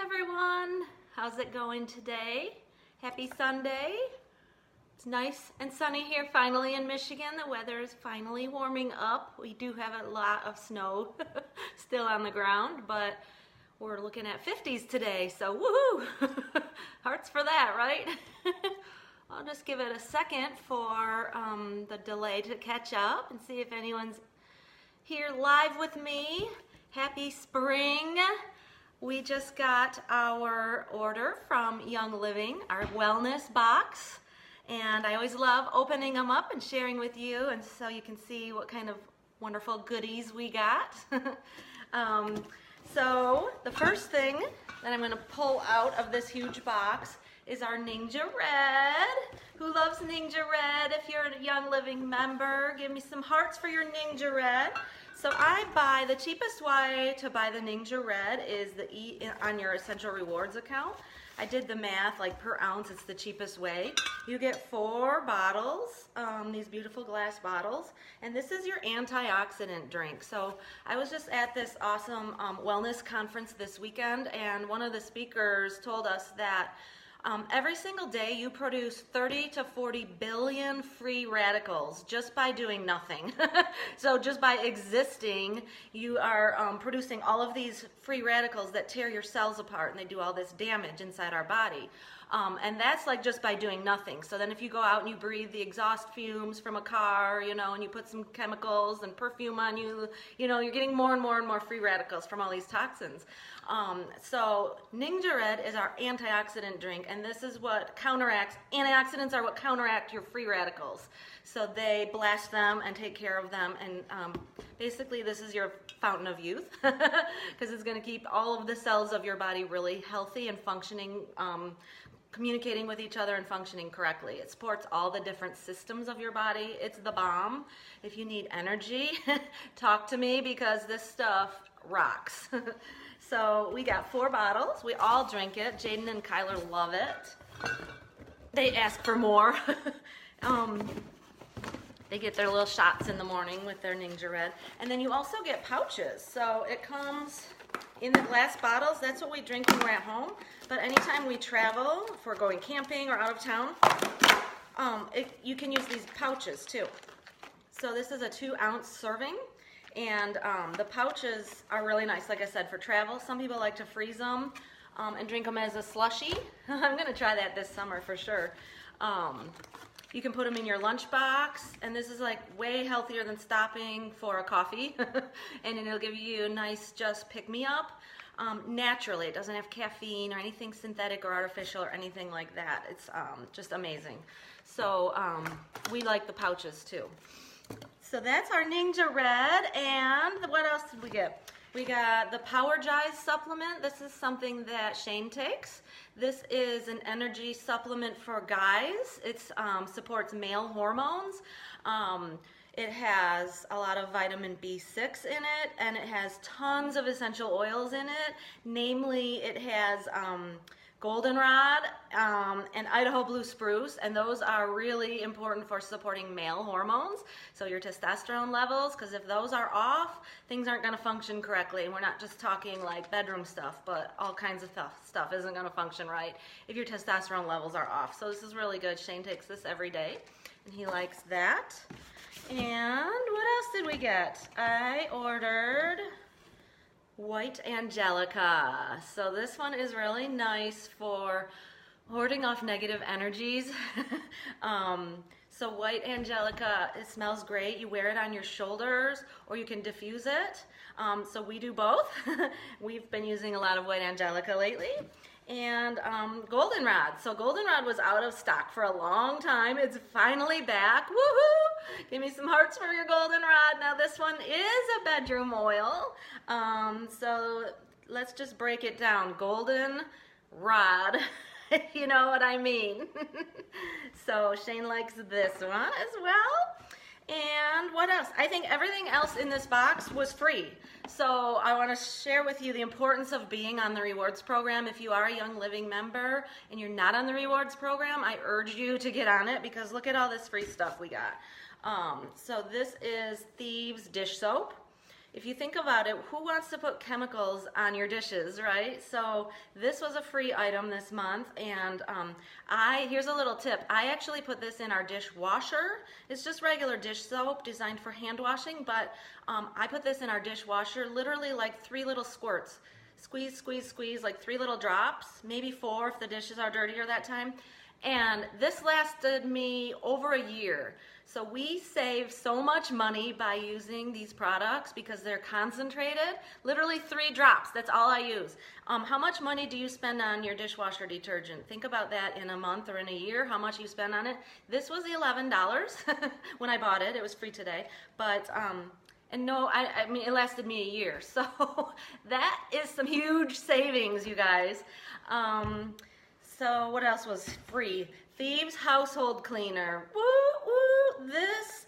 everyone. How's it going today? Happy Sunday. It's nice and sunny here finally in Michigan. The weather is finally warming up. We do have a lot of snow still on the ground, but we're looking at 50s today, so woohoo! Hearts for that, right? I'll just give it a second for the delay to catch up and see if anyone's here live with me. Happy spring. We just got our order from Young Living, our wellness box, and I always love opening them up and sharing with you, and so you can see what kind of wonderful goodies we got. So the first thing that I'm going to pull out of this huge box is our Ninja Red. Who loves Ninja Red? If you're a Young Living member, give me some hearts for your Ninja Red. So I buy, the cheapest way to buy the Ninja Red is the on your Essential Rewards account. I did the math, like per ounce, it's the cheapest way. You get 4 bottles, these beautiful glass bottles, and this is your antioxidant drink. So I was just at this awesome wellness conference this weekend, and one of the speakers told us that every single day you produce 30 to 40 billion free radicals just by doing nothing. So just by existing, you are producing all of these free radicals that tear your cells apart, and they do all this damage inside our body. And that's like just by doing nothing. So then if you go out and you breathe the exhaust fumes from a car, you know, and you put some chemicals and perfume on you, you know, you're getting more and more and more free radicals from all these toxins. So Ninja Red is our antioxidant drink, and this is what counteracts, antioxidants are what counteract your free radicals. So they blast them and take care of them, and basically this is your fountain of youth, because it's going to keep all of the cells of your body really healthy and functioning, communicating with each other and functioning correctly. It supports all the different systems of your body. It's the bomb. If you need energy, talk to me, because this stuff rocks. So we got 4 bottles. We all drink it. Jaden and Kyler love it. They ask for more. They get their little shots in the morning with their Ninja Red. And then you also get pouches. So it comes in the glass bottles. That's what we drink when we're at home. But anytime we travel, if we're going camping or out of town, you can use these pouches too. So this is a 2-ounce serving. And the pouches are really nice, like I said, for travel. Some people like to freeze them and drink them as a slushie. I'm going to try that this summer for sure. You can put them in your lunchbox, and this is like way healthier than stopping for a coffee. And it'll give you a nice just pick-me-up. Naturally, it doesn't have caffeine or anything synthetic or artificial or anything like that. It's just amazing. So we like the pouches too. So that's our Ninja Red, and what else did we get? We got the Powergize supplement. This is something that Shane takes. This is an energy supplement for guys. It supports male hormones. It has a lot of vitamin B6 in it, and it has tons of essential oils in it. Namely, it has goldenrod and Idaho blue spruce, and those are really important for supporting male hormones. So your testosterone levels, because if those are off, things aren't going to function correctly. And we're not just talking like bedroom stuff, but all kinds of stuff isn't going to function right if your testosterone levels are off. So this is really good. Shane takes this every day, and he likes that. And what else did we get? I ordered White Angelica. So this one is really nice for warding off negative energies. So White Angelica, it smells great. You wear it on your shoulders, or you can diffuse it. So we do both. We've been using a lot of White Angelica lately. And goldenrod. So goldenrod was out of stock for a long time. It's finally back. Woohoo! Give me some hearts for your goldenrod. Now this one is a bedroom oil. So let's just break it down. Goldenrod. You know what I mean. So Shane likes this one as well. And what else? I think everything else in this box was free. So I want to share with you the importance of being on the rewards program. If you are a Young Living member and you're not on the rewards program, I urge you to get on it, because look at all this free stuff we got. So this is Thieves dish soap. if you think about it, who wants to put chemicals on your dishes, right? So this was a free item this month, and here's a little tip. I actually put this in our dishwasher. It's just regular dish soap designed for hand washing, but I put this in our dishwasher, literally like 3 little squirts. Squeeze, squeeze, squeeze, like 3 little drops, maybe 4 if the dishes are dirtier that time. And this lasted me over a year. So we save so much money by using these products because they're concentrated. Literally 3 drops, that's all I use. How much money do you spend on your dishwasher detergent? Think about that in a month or in a year, how much you spend on it. This was $11 when I bought it. It was free today. But, and no, I mean, it lasted me a year. So that is some huge savings, you guys. So what else was free? Thieves Household Cleaner. Woo, woo,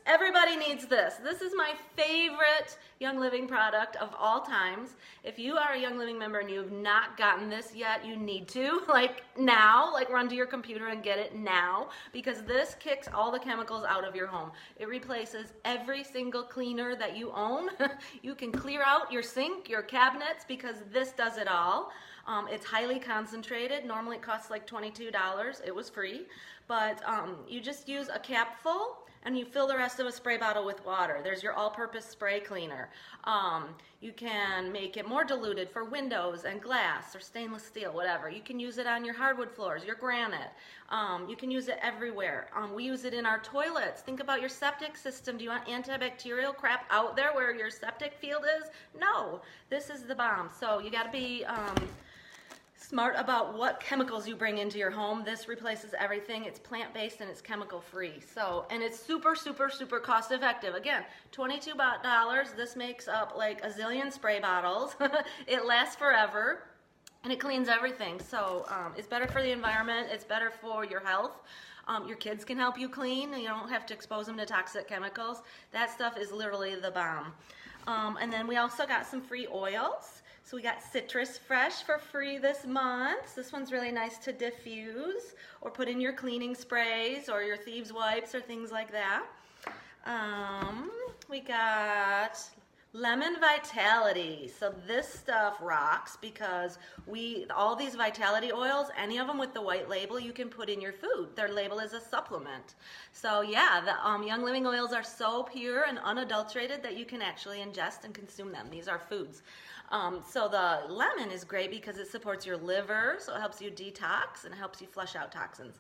everybody needs this. This is my favorite Young Living product of all times. If you are a Young Living member and you have not gotten this yet, you need to, like now, like run to your computer and get it now, because this kicks all the chemicals out of your home. It replaces every single cleaner that you own. You can clear out your sink, your cabinets, because this does it all. It's highly concentrated. Normally it costs like $22. It was free. But you just use a cap full and you fill the rest of a spray bottle with water. There's your all-purpose spray cleaner. You can make it more diluted for windows and glass or stainless steel, whatever. You can use it on your hardwood floors, your granite. You can use it everywhere. We use it in our toilets. Think about your septic system. Do you want antibacterial crap out there where your septic field is? No, this is the bomb. So you gotta be smart about what chemicals you bring into your home. This replaces everything. It's plant-based and it's chemical-free. So, and it's super, super, super cost-effective. Again, $22. This makes up like a zillion spray bottles. It lasts forever and it cleans everything. So it's better for the environment. It's better for your health. Your kids can help you clean. You don't have to expose them to toxic chemicals. That stuff is literally the bomb. And then we also got some free oils. So we got Citrus Fresh for free this month. This one's really nice to diffuse or put in your cleaning sprays or your thieves wipes or things like that. We got Lemon Vitality. So this stuff rocks because all these Vitality oils, any of them with the white label, you can put in your food. Their label is a supplement. So yeah, the Young Living oils are so pure and unadulterated that you can actually ingest and consume them. These are foods. So the lemon is great because it supports your liver, so it helps you detox and it helps you flush out toxins.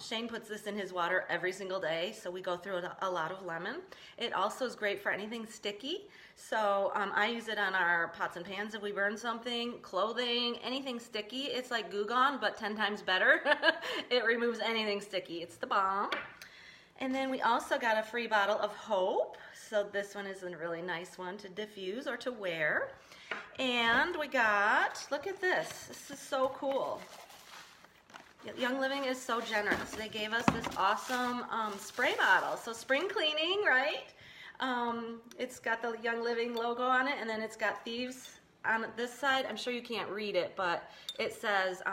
Shane puts this in his water every single day, so we go through a lot of lemon. It also is great for anything sticky. So I use it on our pots and pans if we burn something, clothing, anything sticky. It's like Goo Gone, but 10 times better. It removes anything sticky. It's the bomb. And then we also got a free bottle of Hope. So this one is a really nice one to diffuse or to wear. And we got, look at this. This is so cool. Young Living is so generous. They gave us this awesome spray bottle. So spring cleaning, right? It's got the Young Living logo on it, and then it's got Thieves on this side. I'm sure you can't read it, but it says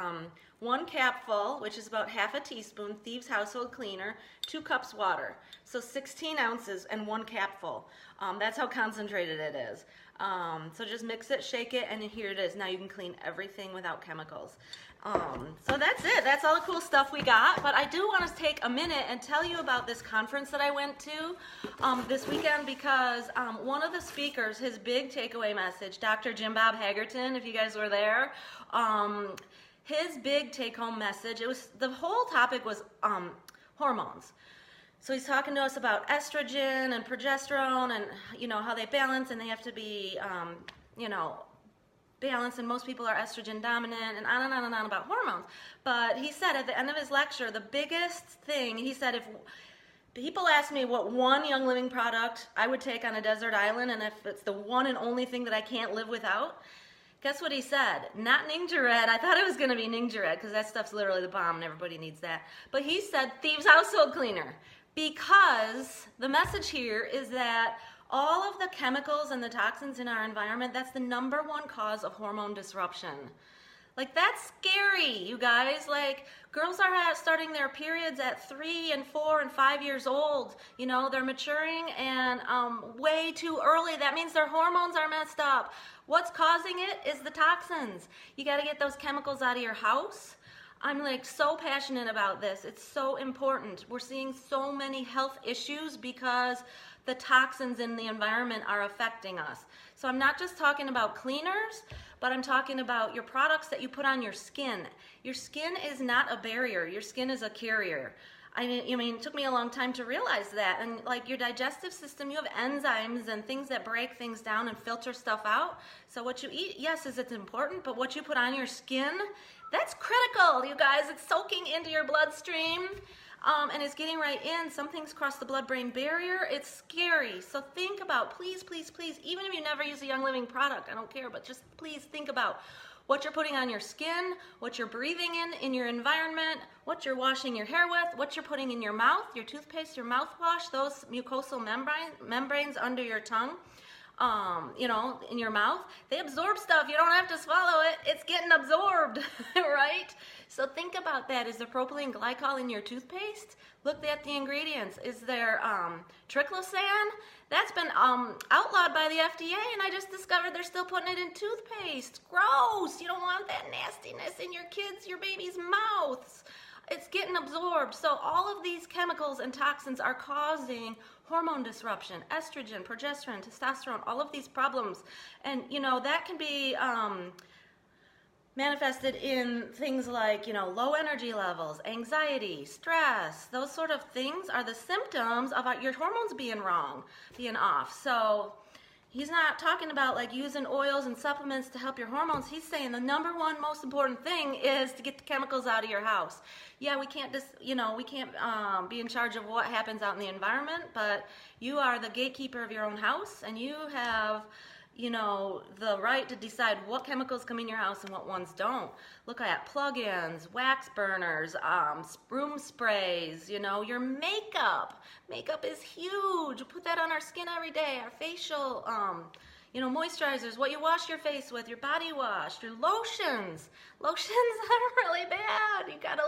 1 capful, which is about half a teaspoon, Thieves Household Cleaner, 2 cups water. So 16 ounces and 1 capful. That's how concentrated it is. So just mix it, shake it, and here it is. Now you can clean everything without chemicals. So that's it. That's all the cool stuff we got. But I do want to take a minute and tell you about this conference that I went to this weekend because one of the speakers, his big takeaway message, Dr. Jim Bob Hagerton, if you guys were there, his big take-home message, the whole topic was hormones. So he's talking to us about estrogen and progesterone and, you know, how they balance and they have to be, you know, balanced, and most people are estrogen dominant, and on and on and on about hormones. But he said at the end of his lecture, the biggest thing, he said, if people ask me what one Young Living product I would take on a desert island, and if it's the one and only thing that I can't live without, guess what he said? Not Ningxia Red. I thought it was going to be Ningxia Red because that stuff's literally the bomb and everybody needs that. But he said Thieves Household Cleaner, because the message here is that all of the chemicals and the toxins in our environment, that's the #1 cause of hormone disruption. Like, that's scary, you guys. Like, girls are starting their periods at 3 and 4 and 5 years old. You know, they're maturing and way too early. That means their hormones are messed up. What's causing it is the toxins. You got to get those chemicals out of your house. I'm like so passionate about this. It's so important. We're seeing so many health issues because the toxins in the environment are affecting us. So I'm not just talking about cleaners, but I'm talking about your products that you put on your skin. Your skin is not a barrier. Your skin is a carrier. I mean, it took me a long time to realize that. And like your digestive system, you have enzymes and things that break things down and filter stuff out. So what you eat, yes, it's important, but what you put on your skin, that's critical, you guys. It's soaking into your bloodstream. And it's getting right in. Some things cross the blood-brain barrier. It's scary. So think about, please, please, please, even if you never use a Young Living product, I don't care, but just please think about what you're putting on your skin, what you're breathing in your environment, what you're washing your hair with, what you're putting in your mouth, your toothpaste, your mouthwash, those mucosal membranes under your tongue. You know, in your mouth, they absorb stuff. You don't have to swallow it. It's getting absorbed, right? So think about that. Is there propylene glycol in your toothpaste? Look at the ingredients. Is there triclosan? That's been outlawed by the FDA, and I just discovered they're still putting it in toothpaste. Gross. You don't want that nastiness in your kids, your baby's mouths. It's getting absorbed. So all of these chemicals and toxins are causing hormone disruption, estrogen, progesterone, testosterone, all of these problems. And, you know, that can be manifested in things like, you know, low energy levels, anxiety, stress. Those sort of things are the symptoms of your hormones being wrong, being off. So he's not talking about like using oils and supplements to help your hormones. He's saying the number one most important thing is to get the chemicals out of your house. Yeah, we can't just, you know, we can't be in charge of what happens out in the environment, but you are the gatekeeper of your own house, and you have, you know, the right to decide what chemicals come in your house and what ones don't. Look at plug-ins, wax burners, room sprays, you know, your makeup. Makeup is huge. We put that on our skin every day, our facial, you know, moisturizers, what you wash your face with, your body wash, your lotions. Lotions are really bad. You gotta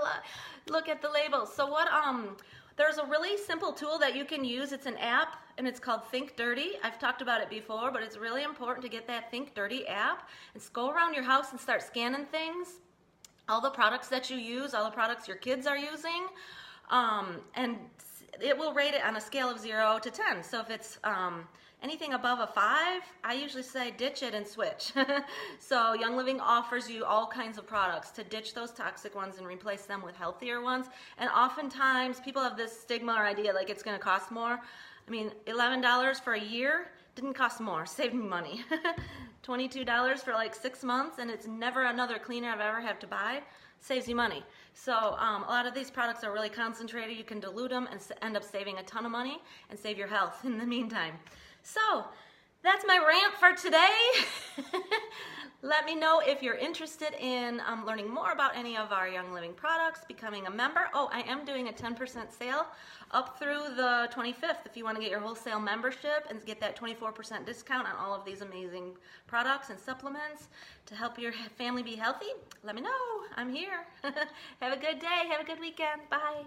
look at the labels. So what, there's a really simple tool that you can use. It's an app, and it's called Think Dirty. I've talked about it before, but it's really important to get that Think Dirty app and go around your house and start scanning things, all the products that you use, all the products your kids are using, and it will rate it on a scale of 0 to 10. So if it's anything above a 5, I usually say ditch it and switch. So Young Living offers you all kinds of products to ditch those toxic ones and replace them with healthier ones. And oftentimes people have this stigma or idea like it's going to cost more. I mean, $11 for a year didn't cost more, saved me money. $22 for like 6 months, and it's never another cleaner I've ever had to buy. Saves you money. So a lot of these products are really concentrated. You can dilute them and end up saving a ton of money and save your health in the meantime. So that's my rant for today. Let me know if you're interested in learning more about any of our Young Living products, becoming a member. Oh, I am doing a 10% sale up through the 25th if you want to get your wholesale membership and get that 24% discount on all of these amazing products and supplements to help your family be healthy. Let me know. I'm here. Have a good day. Have a good weekend. Bye.